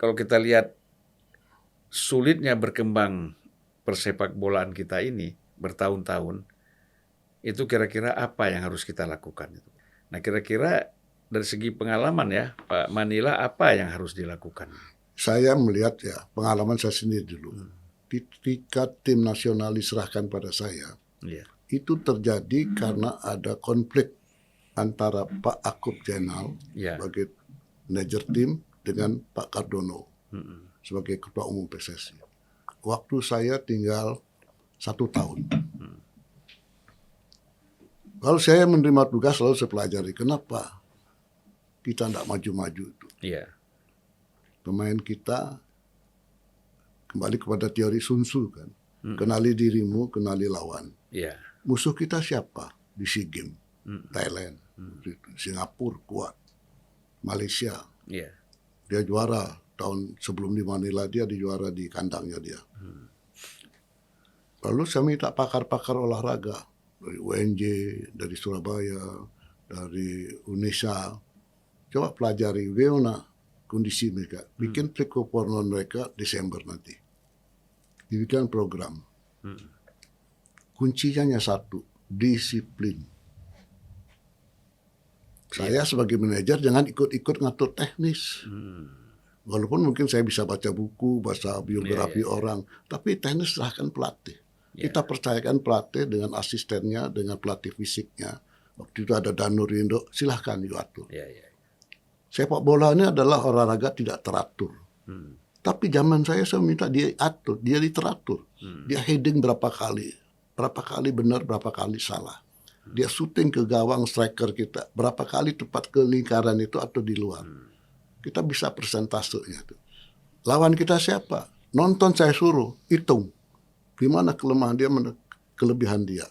kalau kita lihat sulitnya berkembang persepak bolaan kita ini bertahun-tahun, itu kira-kira apa yang harus kita lakukan? Nah, kira-kira dari segi pengalaman ya, Pak Manila, apa yang harus dilakukan? Saya melihat ya, pengalaman saya sendiri dulu. Ketika tim nasional diserahkan pada saya, itu terjadi karena ada konflik antara Pak Akub Zainal sebagai manajer tim dengan Pak Cardono sebagai ketua umum PSSI. Waktu saya tinggal 1 tahun. Kalau saya menerima tugas selalu saya pelajari kenapa kita tidak maju-maju itu. Pemain kita kembali kepada teori Sun Tzu kan. Kenali dirimu, kenali lawan. Musuh kita siapa? Di SEA Games, Thailand, Singapura kuat, Malaysia. Dia juara tahun sebelum di Manila, dia juara di kandangnya dia. Lalu saya minta pakar-pakar olahraga dari UNJ, dari Surabaya, dari UNESA, coba pelajari bagaimana kondisi mereka. Bikin trikopornon mereka Desember nanti. Dibikin program. Kuncinya hanya satu, disiplin. Saya sebagai manajer jangan ikut-ikut ngatur teknis. Walaupun mungkin saya bisa baca buku, baca biografi orang, tapi teknis serahkan pelatih. Kita percayakan pelatih dengan asistennya, dengan pelatih fisiknya. Waktu itu ada Danurindo, silahkan diatur. Sepak bola ini adalah olahraga tidak teratur. Tapi zaman saya minta dia atur, dia diteratur. Dia heading berapa kali benar, berapa kali salah. Dia syuting ke gawang striker kita, berapa kali tepat ke lingkaran itu atau di luar. Kita bisa persentasenya tuh. Lawan kita siapa? Nonton saya suruh, hitung. Gimana kelemahan dia, kelebihan dia.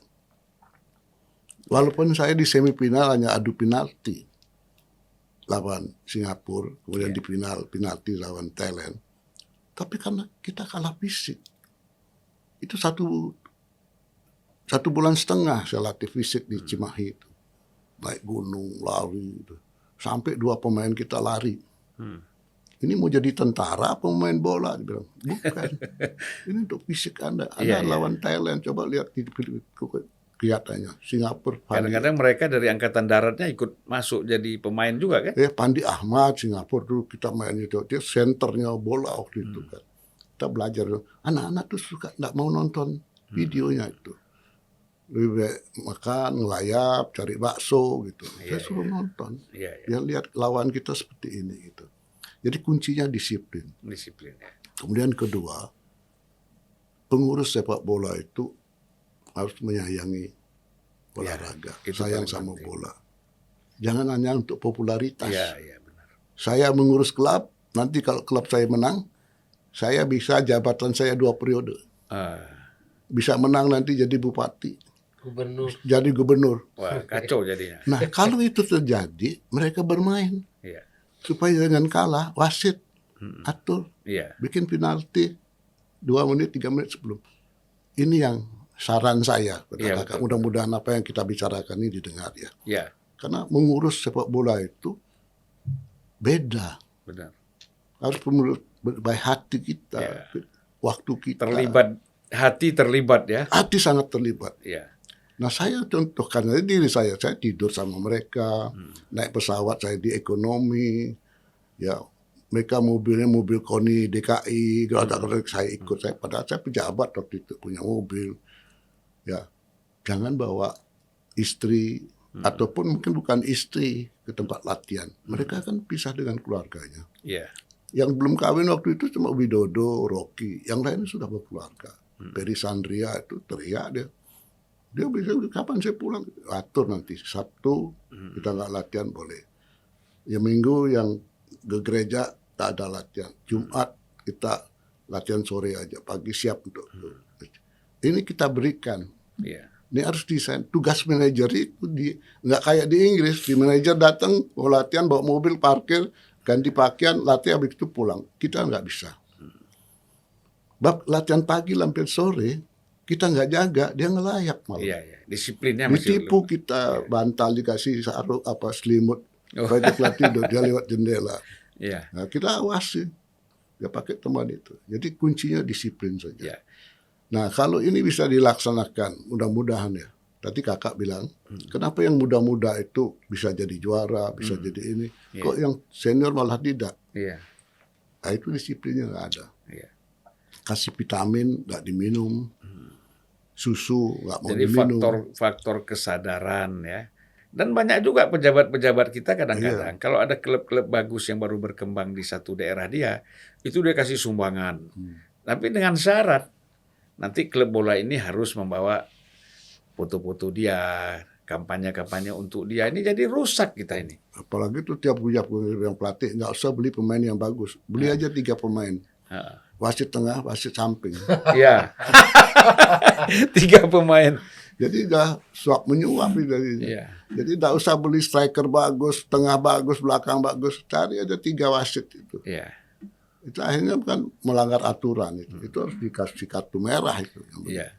Walaupun saya di semifinal hanya adu penalti lawan Singapura, kemudian di penalti lawan Thailand. Tapi karena kita kalah fisik. Itu satu bulan setengah saya latih fisik di Cimahi itu. Naik gunung, lari. Itu. Sampai 2 pemain kita lari. Ini mau jadi tentara apa main bola? Dia bilang, bukan. Ini untuk fisik Anda. Anda lawan Thailand, coba lihat kelihatannya. Singapura. Kadang-kadang mereka dari angkatan daratnya ikut masuk jadi pemain juga kan? Pandi Ahmad, Singapura dulu kita main itu. Dia senternya bola waktu itu kan. Kita belajar. Anak-anak tuh suka nggak mau nonton videonya itu. Lebih baik makan, ngelayap, cari bakso gitu. Saya suruh nonton. Dia lihat lawan kita seperti ini gitu. Jadi kuncinya disiplin. Kemudian kedua, pengurus sepak bola itu harus menyayangi olahraga, sayang sama bola. Jangan hanya untuk popularitas. Benar. Saya mengurus klub, nanti kalau klub saya menang, saya bisa jabatan saya 2 periode. Bisa menang nanti jadi bupati. Jadi gubernur. Wah, kacau jadinya. Nah, kalau itu terjadi, mereka bermain. Supaya jangan kalah, wasit atur, bikin penalti 2 menit, 3 menit sebelum. Ini yang saran saya, mudah-mudahan apa yang kita bicarakan ini didengar ya. Karena mengurus sepak bola itu beda. Benar. Harus baik hati kita, waktu kita. Hati terlibat ya. Hati sangat terlibat. Nah saya contohkan diri saya tidur sama mereka, naik pesawat saya di ekonomi, ya mereka mobilnya mobil KONI DKI, kadang-kadang saya ikut, padahal saya pejabat waktu itu punya mobil, ya jangan bawa istri ataupun mungkin bukan istri ke tempat latihan, mereka kan pisah dengan keluarganya. Yang belum kawin waktu itu cuma Widodo, Rocky, yang lain sudah berkeluarga. Ferry Sandria itu teriak dia bisa kapan saya pulang, atur nanti Sabtu kita nggak latihan boleh, ya Minggu yang ke gereja tak ada latihan, Jumat kita latihan sore aja, pagi siap untuk ini kita berikan. Ini harus desain. Tugas manajer itu nggak kayak di Inggris, di manajer datang mau latihan bawa mobil parkir ganti pakaian latihan habis itu pulang. Kita nggak bisa. Bab latihan pagi sampai sore kita nggak jaga, dia ngelayap malah. Disiplinnya masih ditipu kita bantal dikasih sarung selimut, supaya dia tidur, dia lewat jendela. Nah, kita awasi. dia pakai teman itu. Jadi kuncinya disiplin saja. Ya. Nah, kalau ini bisa dilaksanakan, mudah-mudahan ya. Tadi kakak bilang, kenapa yang muda-muda itu bisa jadi juara, bisa jadi ini, kok yang senior malah tidak? Iya. Nah, itu disiplinnya nggak ada. Iya. Kasih vitamin nggak diminum, susu nggak mau Jadi diminum. faktor kesadaran ya. Dan banyak juga pejabat-pejabat kita kadang-kadang kalau ada klub-klub bagus yang baru berkembang di satu daerah dia, itu dia kasih sumbangan. Tapi dengan syarat nanti klub bola ini harus membawa foto-foto dia, kampanye-kampanye untuk dia. Ini jadi rusak kita ini. Apalagi tuh tiap yang pelatih nggak usah beli pemain yang bagus, beli aja 3 pemain. Wasit tengah, wasit samping. Iya. 3 pemain. Jadi udah suap menyuap dari. Iya. Jadi tidak usah beli striker bagus, tengah bagus, belakang bagus, cari aja 3 wasit itu. Iya. Itu akhirnya kan melanggar aturan itu. Itu harus dikasih kartu merah itu. Iya.